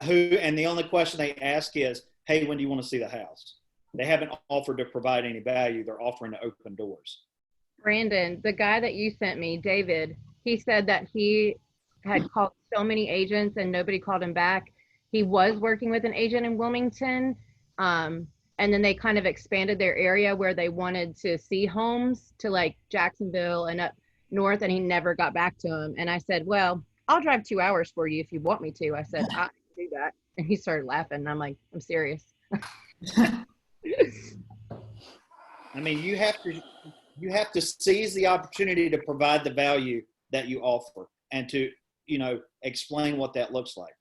And the only question they ask is, hey, when do you want to see the house? They haven't offered to provide any value. They're offering to open doors. Brandon, the guy that you sent me, David, he said that he had called so many agents and nobody called him back. He was working with an agent in Wilmington. And then they kind of expanded their area where they wanted to see homes to like Jacksonville and up north, and he never got back to him. And I said, well, I'll drive 2 hours for you if you want me to. I said, I can do that. And he started laughing. And I'm like, I'm serious. I mean, you have to seize the opportunity to provide the value that you offer and to, explain what that looks like,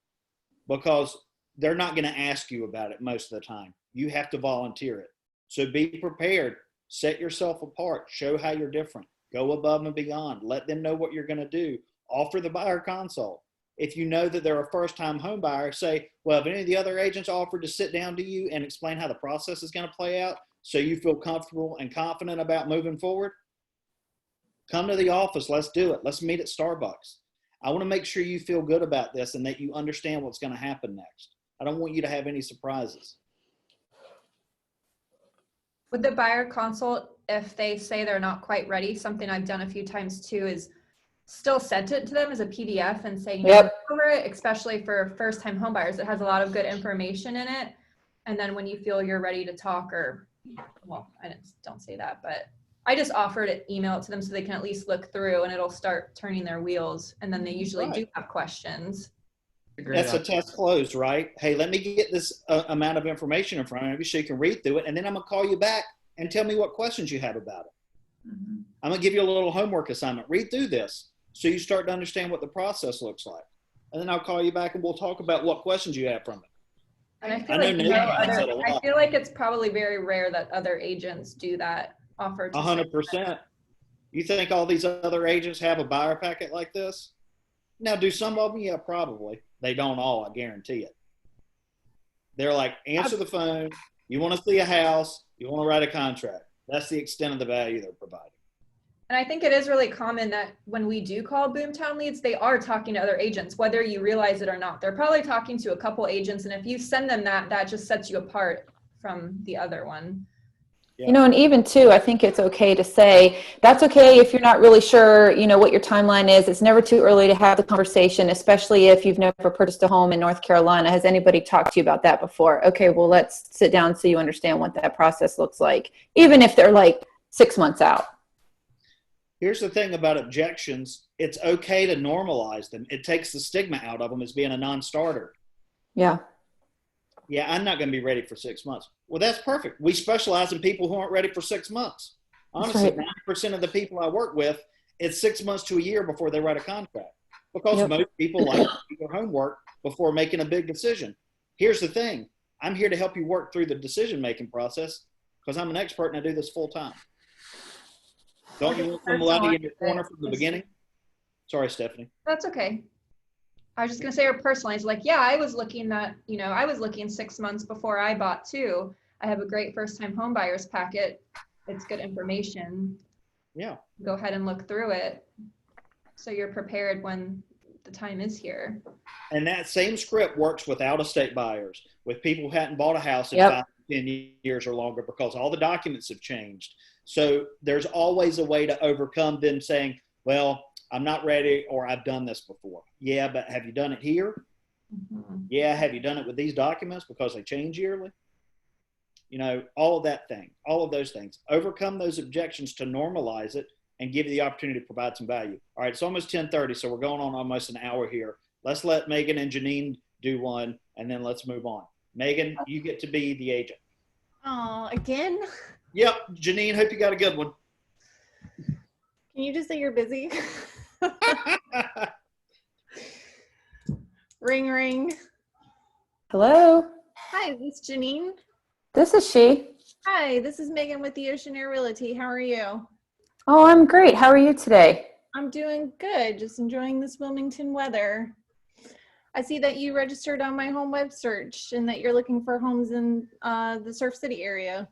because they're not going to ask you about it most of the time. You have to volunteer it. So be prepared, set yourself apart, show how you're different, go above and beyond, let them know what you're going to do, offer the buyer consult. If you know that they're a first-time home buyer, say, well, have any of the other agents offered to sit down to you and explain how the process is going to play out so you feel comfortable and confident about moving forward? Come to the office. Let's do it. Let's meet at Starbucks. I want to make sure you feel good about this and that you understand what's going to happen next. I don't want you to have any surprises. With the buyer consult, if they say they're not quite ready, something I've done a few times too is still send it to them as a PDF and say, look over it, especially for first-time home buyers. It has a lot of good information in it. And then when you feel you're ready to talk, I don't say that, but I just offer to email it to them so they can at least look through and it'll start turning their wheels. And then they usually do have questions. That's a test closed, right? Hey, let me get this amount of information in front of you so you can read through it. And then I'm going to call you back and tell me what questions you have about it. Mm-hmm. I'm going to give you a little homework assignment. Read through this so you start to understand what the process looks like. And then I'll call you back and we'll talk about what questions you have from it. And I feel like it's probably very rare that other agents do that. Offer to 100%. You think all these other agents have a buyer packet like this? Now, do some of them? Yeah, probably. They don't all, I guarantee it. They're like, answer the phone. You want to see a house. You want to write a contract. That's the extent of the value they're providing. And I think it is really common that when we do call Boomtown leads, they are talking to other agents, whether you realize it or not. They're probably talking to a couple agents, and if you send them that just sets you apart from the other one. You know, and even too, I think it's okay to say, that's okay if you're not really sure, you know, what your timeline is. It's never too early to have the conversation, especially if you've never purchased a home in North Carolina. Has anybody talked to you about that before? Okay, well, let's sit down so you understand what that process looks like, even if they're like 6 months out. Here's the thing about objections. It's okay to normalize them. It takes the stigma out of them as being a non-starter. Yeah. Yeah, I'm not going to be ready for 6 months. Well, that's perfect. We specialize in people who aren't ready for 6 months. Honestly, right. 90% of the people I work with, it's 6 months to a year before they write a contract, because Yep. most people like to do their homework before making a big decision. Here's the thing. I'm here to help you work through the decision-making process because I'm an expert and I do this full time. Don't you want somebody in your corner from the beginning? Sorry, Stephanie. That's okay. I was just gonna say, or personalized, like, yeah, I was looking 6 months before I bought too. I have a great first-time home buyers packet. It's good information. Yeah. Go ahead and look through it, so you're prepared when the time is here. And that same script works with out-of-state buyers, with people who hadn't bought a house in Yep. 5 to 10 years or longer, because all the documents have changed. So there's always a way to overcome them saying, well, I'm not ready, or I've done this before. Yeah, but have you done it here? Mhm. Yeah, have you done it with these documents because they change yearly? You know, all of those things. Overcome those objections to normalize it and give you the opportunity to provide some value. All right, it's almost 10:30, so we're going on almost an hour here. Let's let Megan and Janine do one, and then let's move on. Megan, you get to be the agent. Oh, again? Yep, Janine, hope you got a good one. Can you just say you're busy? Ring, ring. Hello, Hi, this is Janine. this is she. Hi, this is Megan with the Ocean Air Realty. How are you? Oh, I'm great. How are you today? I'm doing good. Just enjoying this Wilmington weather. I see that you registered on my home web search and that you're looking for homes in the Surf City area.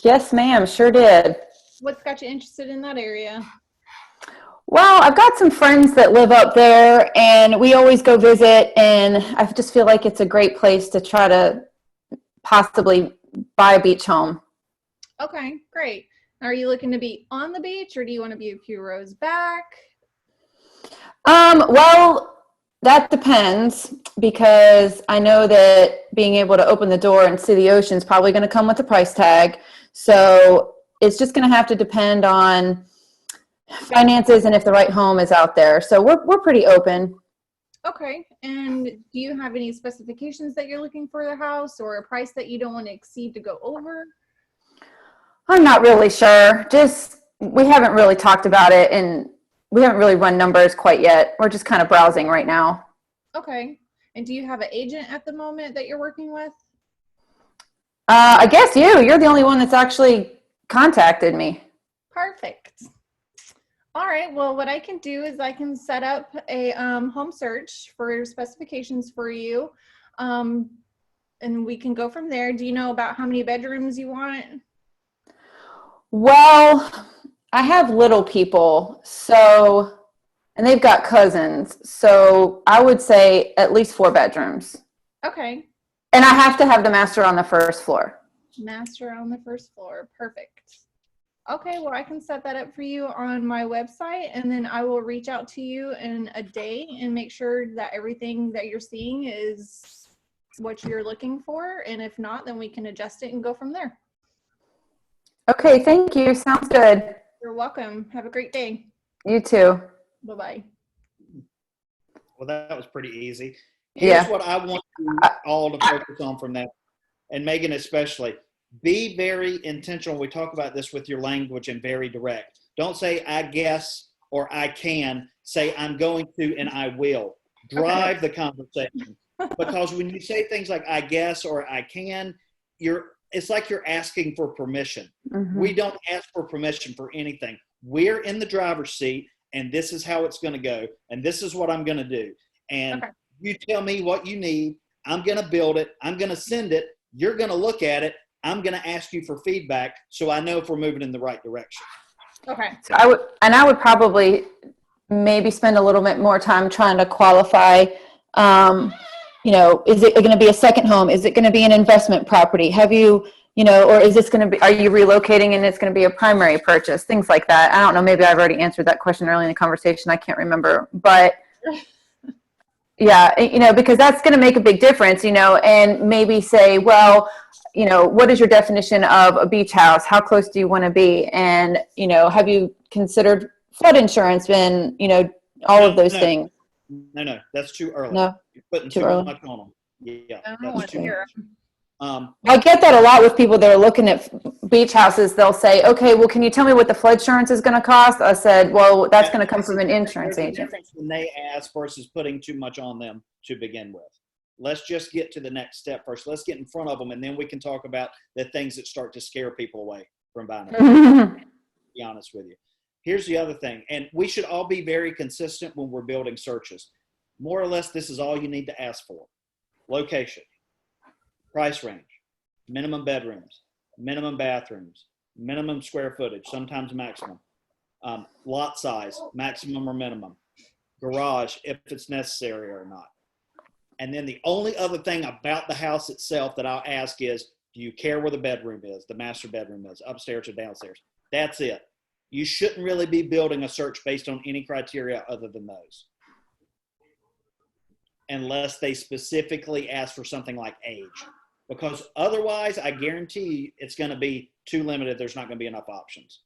Yes, ma'am, sure did. What's got you interested in that area? Well, I've got some friends that live up there, and we always go visit, and I just feel like it's a great place to try to possibly buy a beach home. Okay, great. Are you looking to be on the beach or do you want to be a few rows back? Well, that depends, because I know that being able to open the door and see the ocean is probably going to come with a price tag. So it's just going to have to depend on finances and if the right home is out there. So we're pretty open. Okay, and do you have any specifications that you're looking for the house or a price that you don't want to exceed to go over? I'm not really sure. Just, we haven't really talked about it, and we haven't really run numbers quite yet. We're just kind of browsing right now. Okay, and do you have an agent at the moment that you're working with? I guess you're the only one that's actually contacted me. Perfect. All right, well, what I can do is I can set up a home search for specifications for you, and we can go from there. Do you know about how many bedrooms you want? Well, I have little people, so, and they've got cousins, so I would say at least 4 bedrooms. Okay, And I have to have the master on the first floor. master on the first floor. Perfect. Okay, well, I can set that up for you on my website, and then I will reach out to you in a day and make sure that everything that you're seeing is what you're looking for. And if not, then we can adjust it and go from there. Okay, thank you. Sounds good. You're welcome. Have a great day. You too. Bye-bye. Well, that was pretty easy. Here's Yeah. what I want you all to focus on from that, and Megan especially. Be very intentional. We talk about this with your language and very direct. Don't say, I guess, or I can. Say, I'm going to and I will. Drive the conversation. Because when you say things like, I guess, or I can, it's like you're asking for permission. Mhm. We don't ask for permission for anything. We're in the driver's seat, and this is how it's going to go, and this is what I'm going to do. And Okay. you tell me what you need. I'm going to build it. I'm going to send it. You're going to look at it. I'm going to ask you for feedback so I know if we're moving in the right direction. Okay. So I would probably maybe spend a little bit more time trying to qualify, is it going to be a second home? Is it going to be an investment property? Have you, or is this going to be, are you relocating and it's going to be a primary purchase? Things like that. I don't know. Maybe I've already answered that question early in the conversation. I can't remember, but yeah, because that's going to make a big difference, and maybe say, well, what is your definition of a beach house? How close do you want to be? And, have you considered flood insurance and, all of those things? No, that's too early. No, You're putting too too early. much on them. Yeah, I don't that's want too to hear much. I get that a lot with people that are looking at beach houses. They'll say, okay, well, can you tell me what the flood insurance is going to cost? I said, well, that's going to come from an insurance There's a agent. difference when they ask versus putting too much on them to begin with. Let's just get to the next step first. Let's get in front of them, and then we can talk about the things that start to scare people away from buying a house. To be honest with you. Here's the other thing, and we should all be very consistent when we're building searches. More or less, this is all you need to ask for. Location, price range, minimum bedrooms, minimum bathrooms, minimum square footage, sometimes maximum, lot size, maximum or minimum, garage, if it's necessary or not. And then the only other thing about the house itself that I'll ask is, do you care where the bedroom is, the master bedroom is, upstairs or downstairs? That's it. You shouldn't really be building a search based on any criteria other than those, unless they specifically ask for something like age. Because otherwise, I guarantee you it's going to be too limited. There's not going to be enough options.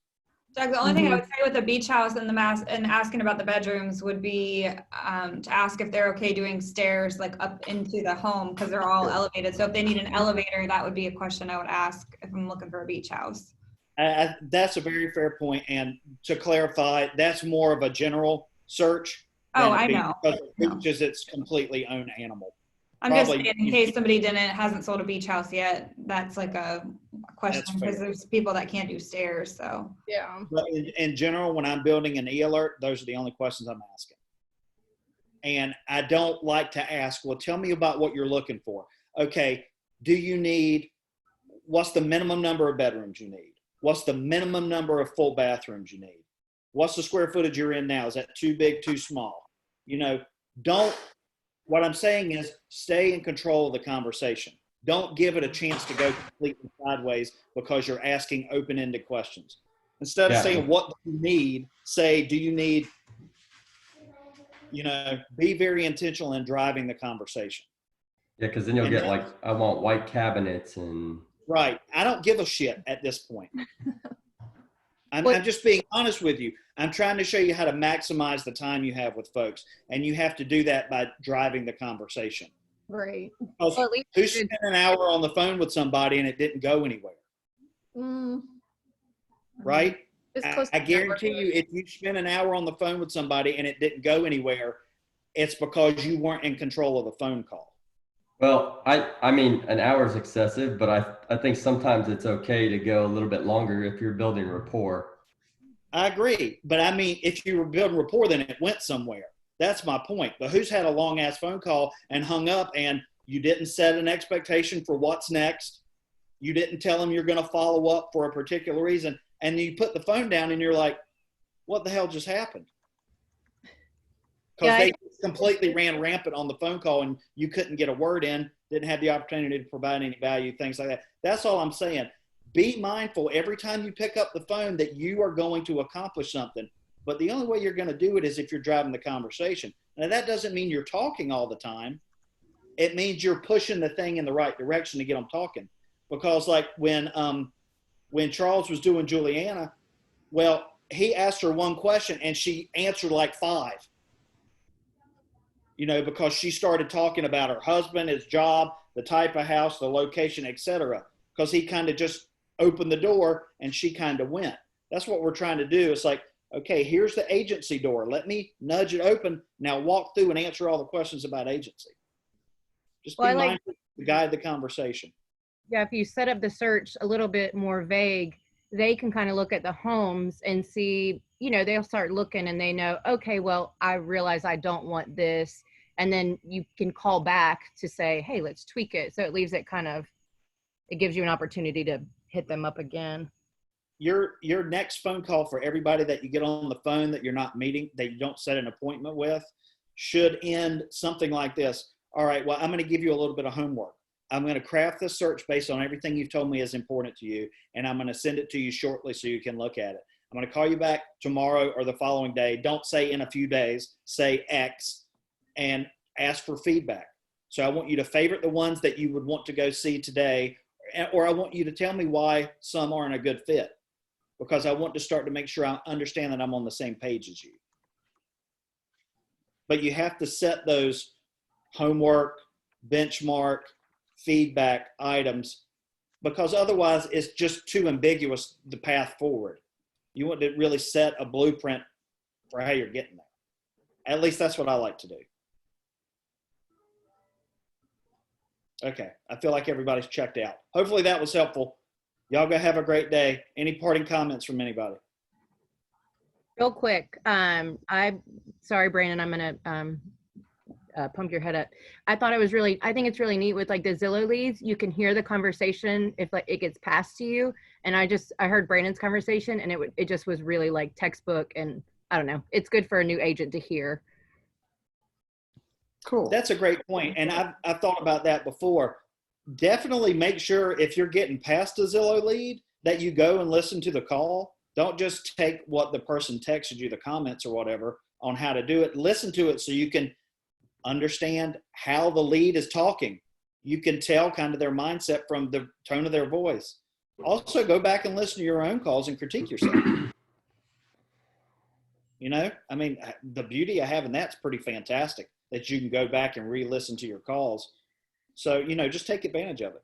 Doug, the only thing I would say with the beach house and and asking about the bedrooms would be to ask if they're okay doing stairs like up into the home, because they're all elevated. So if they need an elevator, that would be a question I would ask if I'm looking for a beach house. That's a very fair point. And to clarify, that's more of a general search. Oh, I know. Because beaches, it's completely own animal. I'm just saying, in case somebody hasn't sold a beach house yet, that's like a question, because there's people that can't do stairs. So Yeah. But in general, when I'm building an e-alert, those are the only questions I'm asking. And I don't like to ask, well, tell me about what you're looking for. Okay, what's the minimum number of bedrooms you need? What's the minimum number of full bathrooms you need? What's the square footage you're in now? Is that too big, too small? What I'm saying is stay in control of the conversation. Don't give it a chance to go completely sideways because you're asking open-ended questions. Instead of saying, what do you need? Say, do you need, be very intentional in driving the conversation. Yeah, because then you'll get like, I want white cabinets and. Right. I don't give a shit at this point. I'm just being honest with you. I'm trying to show you how to maximize the time you have with folks, and you have to do that by driving the conversation. Right. Well, at least who spent an hour on the phone with somebody and it didn't go anywhere? Right? I guarantee you, if you spend an hour on the phone with somebody and it didn't go anywhere, it's because you weren't in control of the phone call. Well, I mean, an hour is excessive, but I think sometimes it's okay to go a little bit longer if you're building rapport. I agree. But I mean, if you were building rapport, then it went somewhere. That's my point. But who's had a long ass phone call and hung up and you didn't set an expectation for what's next? You didn't tell them you're going to follow up for a particular reason. And you put the phone down and you're like, what the hell just happened? Because they completely ran rampant on the phone call and you couldn't get a word in, didn't have the opportunity to provide any value, things like that. That's all I'm saying. Be mindful every time you pick up the phone that you are going to accomplish something. But the only way you're going to do it is if you're driving the conversation. Now, that doesn't mean you're talking all the time. It means you're pushing the thing in the right direction to get them talking. Because like when Charles was doing Juliana, well, he asked her one question and she answered like 5. Because she started talking about her husband, his job, the type of house, the location, etc. Because he kind of just opened the door and she kind of went. That's what we're trying to do. It's like, okay, here's the agency door. Let me nudge it open. Now walk through and answer all the questions about agency. Just be mindful to guide the conversation. Yeah, if you set up the search a little bit more vague, they can kind of look at the homes and see, they'll start looking and they know, okay, well, I realize I don't want this. And then you can call back to say, hey, let's tweak it. So it leaves it it gives you an opportunity to hit them up again. your next phone call for everybody that you get on the phone that you're not meeting, that you don't set an appointment with, should end something like this. All right, well, I'm going to give you a little bit of homework. I'm going to craft this search based on everything you've told me is important to you, and I'm going to send it to you shortly so you can look at it. I'm going to call you back tomorrow or the following day. Don't say in a few days, say X, and ask for feedback. So I want you to favorite the ones that you would want to go see today, or I want you to tell me why some aren't a good fit, because I want to start to make sure I understand that I'm on the same page as you. But you have to set those homework, benchmark, feedback items, because otherwise it's just too ambiguous, the path forward. You want to really set a blueprint for how you're getting there. At least that's what I like to do. Okay, I feel like everybody's checked out. Hopefully that was helpful. Y'all go have a great day. Any parting comments from anybody? Real quick, sorry, Brandon, I'm gonna pump your head up. I think it's really neat with like the Zillow leads. You can hear the conversation if like it gets passed to you. And I heard Brandon's conversation, and it just was really like textbook, and I don't know. It's good for a new agent to hear. Cool. That's a great point. And I've thought about that before. Definitely make sure if you're getting past a Zillow lead that you go and listen to the call. Don't just take what the person texted you, the comments or whatever, on how to do it. Listen to it so you can understand how the lead is talking. You can tell kind of their mindset from the tone of their voice. Also, go back and listen to your own calls and critique yourself. You know, I mean, the beauty of having that's pretty fantastic, that you can go back and re-listen to your calls. So, you know, just take advantage of it.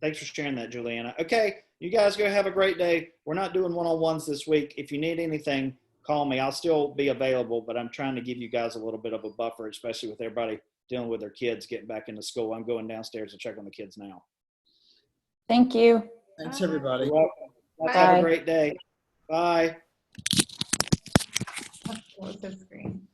Thanks for sharing that, Juliana. Okay, you guys go have a great day. We're not doing one-on-ones this week. If you need anything, call me. I'll still be available, but I'm trying to give you guys a little bit of a buffer, especially with everybody dealing with their kids getting back into school. I'm going downstairs to check on the kids now. Thank you. Thanks, everybody. You're welcome. Let's Bye. have a great day. Bye. What's the screen?